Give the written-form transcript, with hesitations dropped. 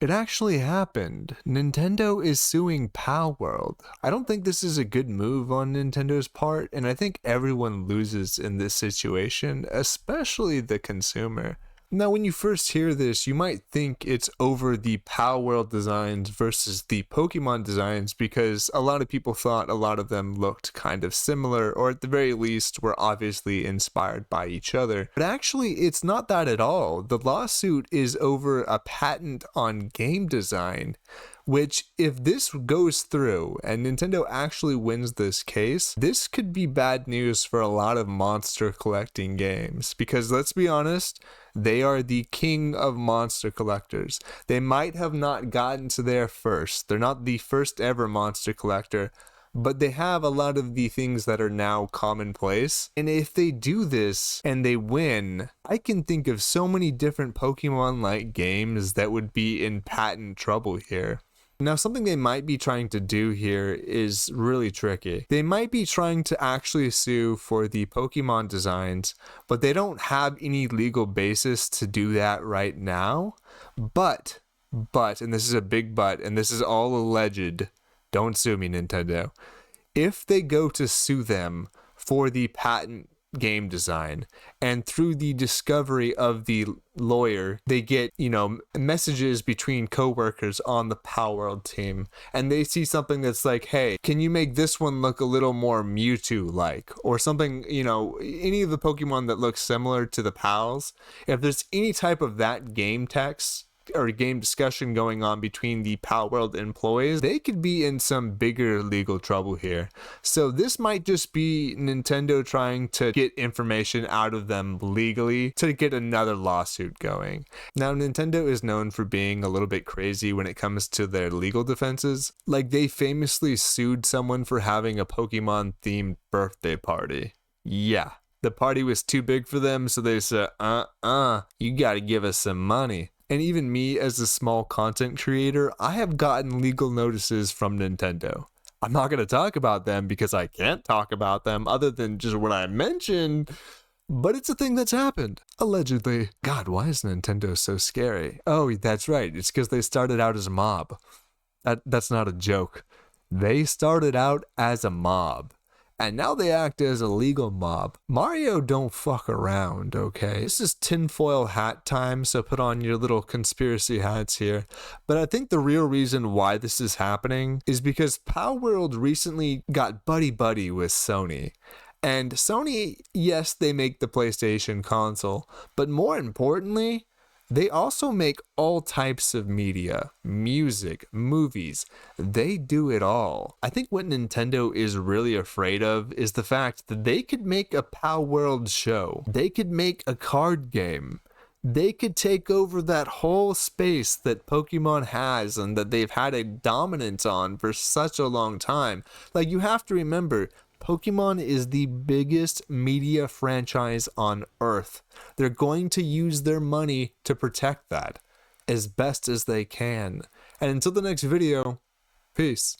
It actually happened. Nintendo is suing Palworld. I don't think this is a good move on Nintendo's part, and I think everyone loses in this situation, especially the consumer. Now, when you first hear this, you might think it's over the Palworld designs versus the Pokemon designs because a lot of people thought a lot of them looked kind of similar, or at the very least were obviously inspired by each other. But actually, it's not that at all. The lawsuit is over a patent on game design, which if this goes through and Nintendo actually wins this case, this could be bad news for a lot of monster collecting games because let's be honest, they are the king of monster collectors. They might have not gotten to there first. They're not the first ever monster collector, but they have a lot of the things that are now commonplace. And if they do this and they win, I can think of so many different Pokemon-like games that would be in patent trouble here. Now, something they might be trying to do here is really tricky. They might be trying to actually sue for the Pokemon designs, but they don't have any legal basis to do that right now. But, and this is a big but, and this is all alleged, don't sue me, Nintendo. If they go to sue them for the patent game design and through the discovery of the lawyer they get messages between co-workers on the Palworld team and they see something that's like, hey, can you make this one look a little more Mewtwo like or something, any of the Pokemon that looks similar to the pals. If there's any type of that game text or game discussion going on between the Palworld employees, they could be in some bigger legal trouble here. So this might just be Nintendo trying to get information out of them legally to get another lawsuit going. Now, Nintendo is known for being a little bit crazy when it comes to their legal defenses. Like, they famously sued someone for having a Pokemon themed birthday party. Yeah, the party was too big for them, so they said, you gotta give us some money. And even me as a small content creator, I have gotten legal notices from Nintendo. I'm not going to talk about them because I can't talk about them other than just what I mentioned, but it's a thing that's happened, allegedly. God, why is Nintendo so scary? Oh, that's right. It's because they started out as a mob. That's not a joke. They started out as a mob. And now they act as a legal mob. Mario don't fuck around, okay? This is tinfoil hat time, so put on your little conspiracy hats here. But I think the real reason why this is happening is because Palworld recently got buddy-buddy with Sony. And Sony, yes, they make the PlayStation console, but more importantly, they also make all types of media, music, movies. They do it all. I think what Nintendo is really afraid of is the fact that they could make a Palworld show. They could make a card game. They could take over that whole space that Pokemon has and that they've had a dominance on for such a long time. Like, you have to remember, Pokemon is the biggest media franchise on Earth. They're going to use their money to protect that as best as they can. And until the next video, peace.